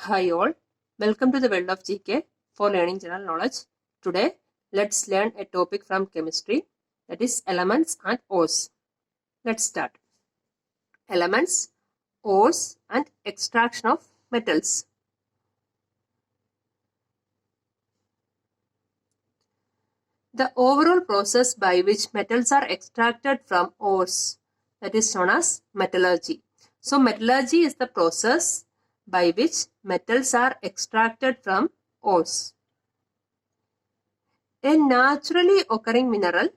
Hi all, welcome to the world of GK for learning general knowledge. Today, let's learn a topic from chemistry, that is elements and ores. Let's start. Elements, ores and extraction of metals. The overall process by which metals are extracted from ores, that is known as metallurgy. So metallurgy is the process by which metals are extracted from ores. A naturally occurring mineral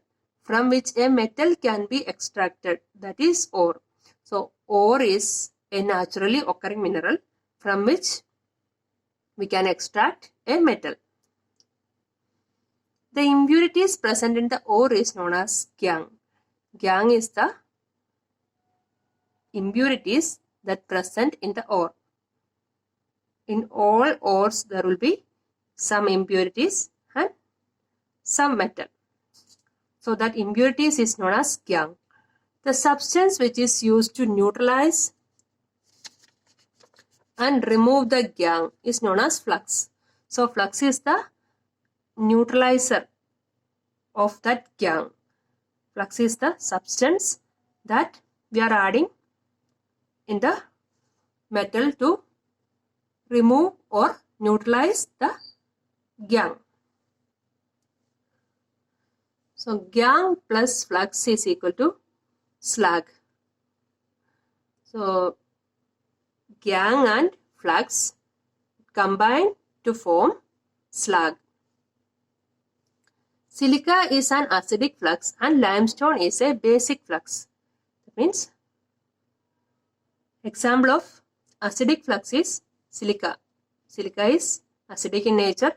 from which a metal can be extracted, that is ore. So ore is a naturally occurring mineral from which we can extract a metal. The impurities present in the ore is known as gangue. Gangue is the impurities that present in the ore. In all ores there will be some impurities and some metal. So that impurities is known as gangue. The substance which is used to neutralize and remove the gangue is known as flux. So flux is the neutralizer of that gangue. Flux is the substance that we are adding in the metal to remove or neutralize the gangue. So gangue plus flux is equal to slag. So gangue and flux combine to form slag. Silica is an acidic flux and limestone is a basic flux. That means example of acidic flux is silica. Silica is acidic in nature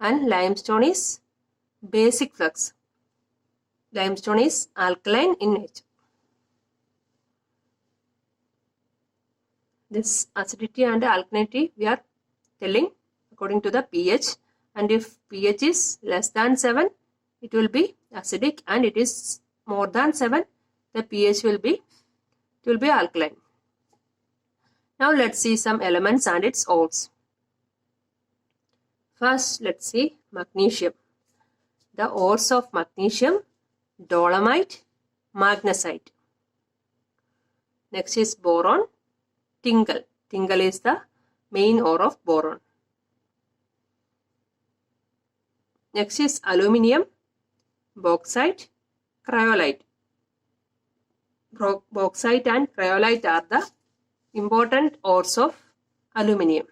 and limestone is basic flux. Limestone is alkaline in nature. This acidity and alkalinity we are telling according to the pH, and if pH is less than 7 it will be acidic, and it is more than 7 the pH will be alkaline. Now let's see some elements and its ores. First let's see magnesium. The ores of magnesium: dolomite, magnesite. Next is boron, tingal. Tingal is the main ore of boron. Next is aluminium, bauxite, cryolite. Bauxite and cryolite are the important ores of aluminium.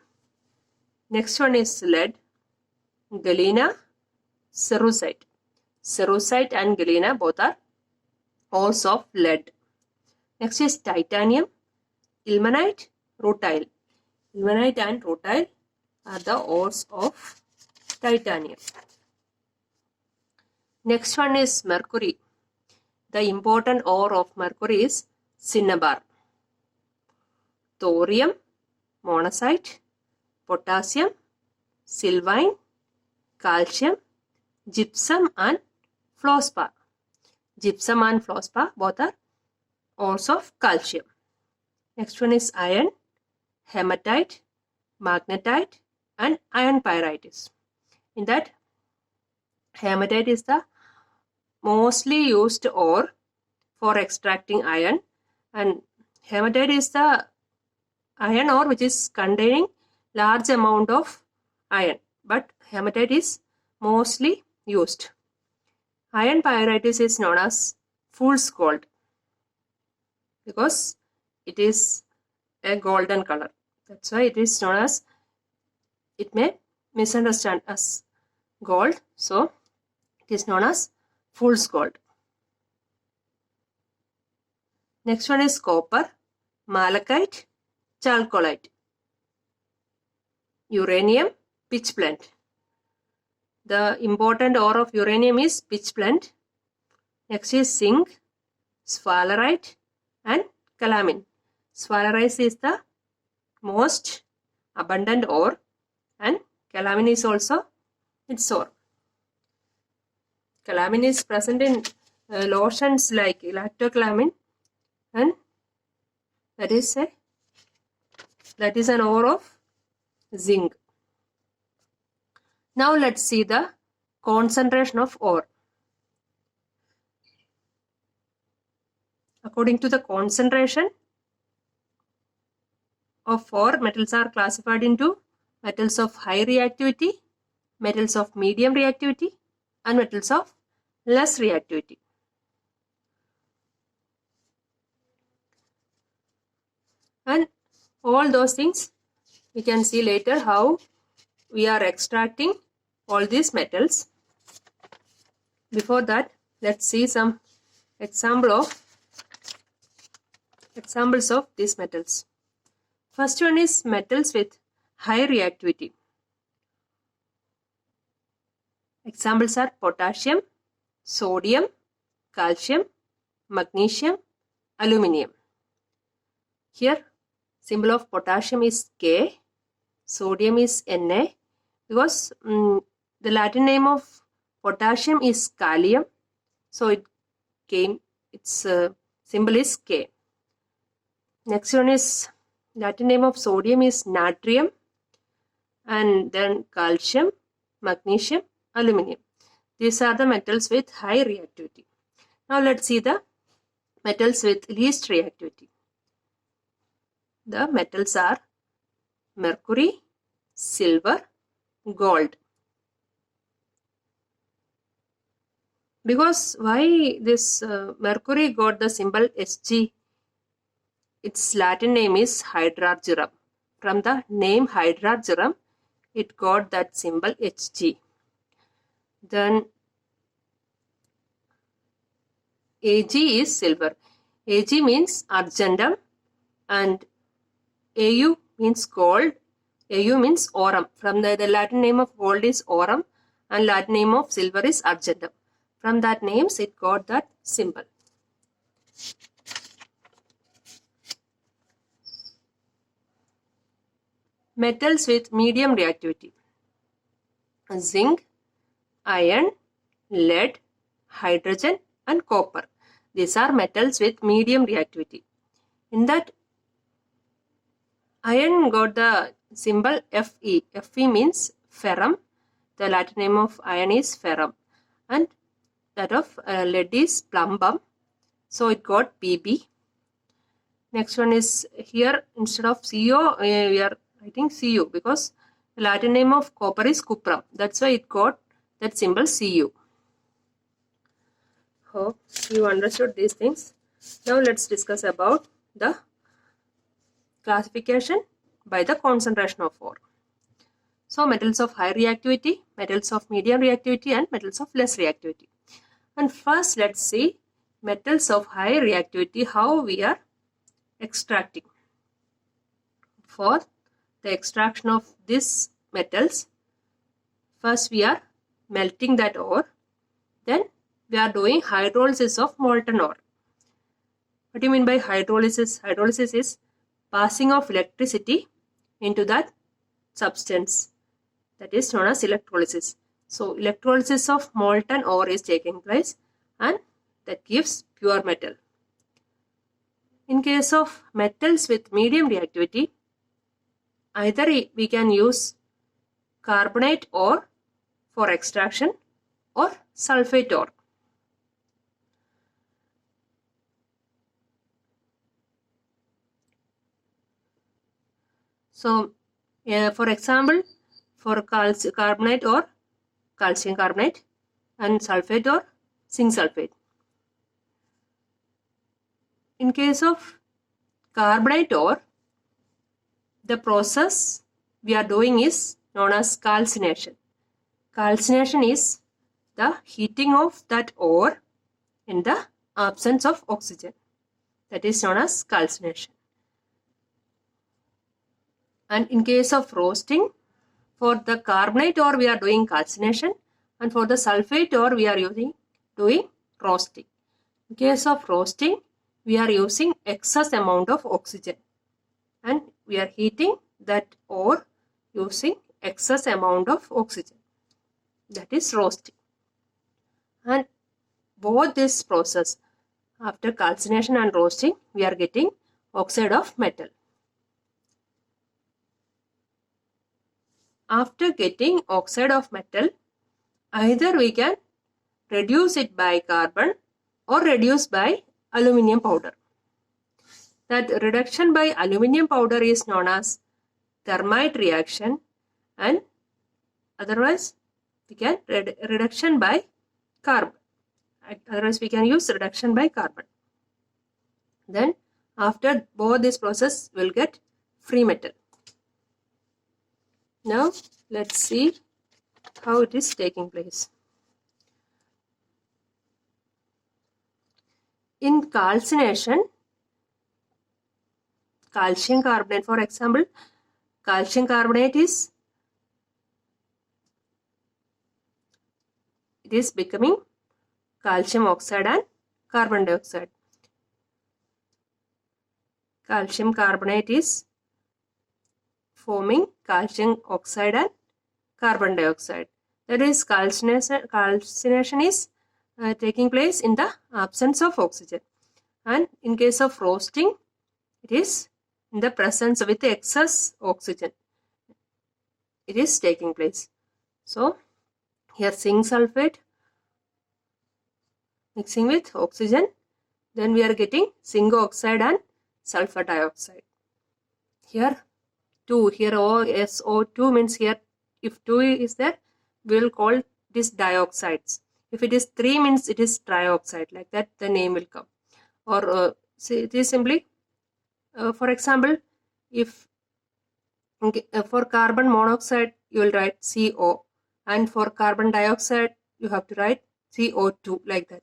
Next one is lead, galena, cerussite. Cerussite and galena both are ores of lead. Next is titanium, ilmenite, rutile. Ilmenite and rutile are the ores of titanium. Next one is mercury. The important ore of mercury is cinnabar. Thorium, monazite, potassium, sylvine, calcium, gypsum and fluorspar. Gypsum and fluorspar both are ores of calcium. Next one is iron, hematite, magnetite and iron pyrites. In that, hematite is the mostly used ore for extracting iron, and hematite is the iron ore which is containing large amount of iron, but hematite is mostly used. Iron pyrites is known as fool's gold because it is a golden color. That's why it is known as, it may misunderstand as gold, so it is known as fool's gold. Next one is copper, malachite, chalcolite. Uranium, pitchblende. The important ore of uranium is pitchblende. Next is zinc, sphalerite and calamine. Sphalerite is the most abundant ore and calamine is also its ore. Calamine is present in lotions like lactocalamine, and that is an ore of zinc. Now let's see the concentration of ore. According to the concentration of ore, metals are classified into metals of high reactivity, metals of medium reactivity, and metals of less reactivity. And all those things we can see later how we are extracting all these metals. Before that, let's see some examples of these metals. First one is metals with high reactivity. Examples are potassium, sodium, calcium, magnesium, aluminium. Here, symbol of potassium is K, sodium is Na, because the Latin name of potassium is kalium, so its symbol is K. Next one is Latin name of sodium is natrium, and then calcium, magnesium, aluminium. These are the metals with high reactivity. Now let's see the metals with least reactivity. The metals are mercury, silver, gold. Because why this mercury got the symbol Hg? Its Latin name is hydrargyrum. From the name hydrargyrum, it got that symbol Hg. Then Ag is silver. Ag means argentum and Au means gold. Au means aurum. From the Latin name of gold is aurum and Latin name of silver is argentum. From that names it got that symbol. Metals with medium reactivity. Zinc, iron, lead, hydrogen and copper. These are metals with medium reactivity. In that, iron got the symbol Fe. Fe means ferrum. The Latin name of iron is ferrum. And that of lead is plumbum. So it got Pb. Next one is here instead of Co, we are writing Cu because the Latin name of copper is cuprum. That's why it got that symbol Cu. Hope you understood these things. Now let's discuss about the classification by the concentration of ore. So metals of high reactivity, metals of medium reactivity and metals of less reactivity. And first let's see metals of high reactivity, how we are extracting. For the extraction of these metals, first we are melting that ore, then we are doing hydrolysis of molten ore. What do you mean by hydrolysis? Hydrolysis is passing of electricity into that substance, that is known as electrolysis. So electrolysis of molten ore is taking place and that gives pure metal. In case of metals with medium reactivity, either we can use carbonate ore for extraction or sulfate ore. So, for example, for carbonate or calcium carbonate and sulfate or zinc sulfate. In case of carbonate ore, the process we are doing is known as calcination. Calcination is the heating of that ore in the absence of oxygen. That is known as calcination. And in case of roasting, for the carbonate ore we are doing calcination and for the sulfate ore we are doing roasting. In case of roasting, we are using excess amount of oxygen and we are heating that ore using excess amount of oxygen. That is roasting. And both this process, after calcination and roasting, we are getting oxide of metal. after getting oxide of metal, either we can reduce it by carbon or reduce by aluminium powder. That reduction by aluminium powder is known as thermite reaction, and otherwise we can reduction by carbon. Otherwise we can use reduction by carbon. Then after both this process we'll get free metal. Now let's see how it is taking place. In calcination, calcium carbonate, for example, calcium carbonate is becoming calcium oxide and carbon dioxide. Calcium carbonate is forming calcium oxide and carbon dioxide. That is, calcination is taking place in the absence of oxygen, and in case of roasting it is in the presence with excess oxygen it is taking place. So here zinc sulfate mixing with oxygen, then we are getting zinc oxide and sulfur dioxide. Here 2, here SO2 means here if 2 is there we will call this dioxides. If it is 3 means it is trioxide, like that the name will come. Or it is simply for example, if for carbon monoxide you will write CO, and for carbon dioxide you have to write CO2, like that.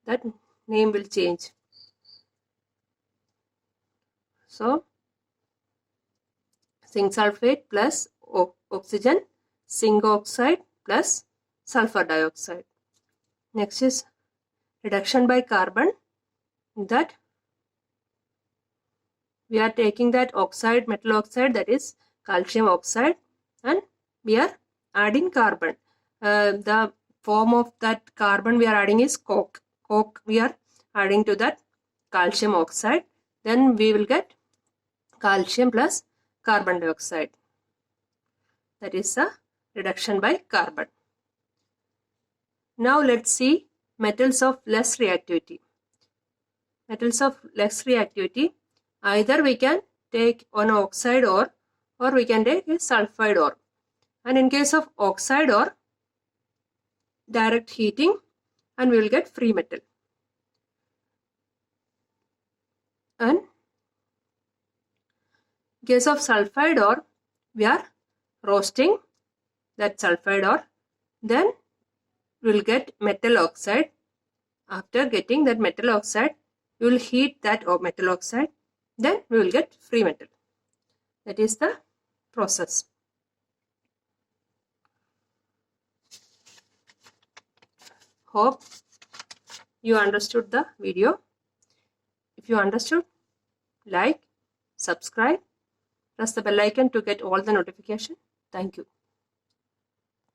That name will change. So zinc sulfate plus oxygen, zinc oxide plus sulfur dioxide. Next is reduction by carbon. That we are taking that oxide, metal oxide, that is calcium oxide, and we are adding carbon. The form of that carbon we are adding is coke. Coke we are adding to that calcium oxide. Then we will get calcium plus carbon dioxide. That is a reduction by carbon. Now let's see metals of less reactivity. Metals of less reactivity, either we can take an oxide ore or we can take a sulfide ore. And in case of oxide ore, direct heating and we will get free metal. And in case of sulfide ore, we are roasting that sulfide ore, then we will get metal oxide. After getting that metal oxide, we will heat that metal oxide, then we will get free metal. That is the process. Hope you understood the video. If you understood, like, subscribe, press the bell icon to get all the notification. Thank you.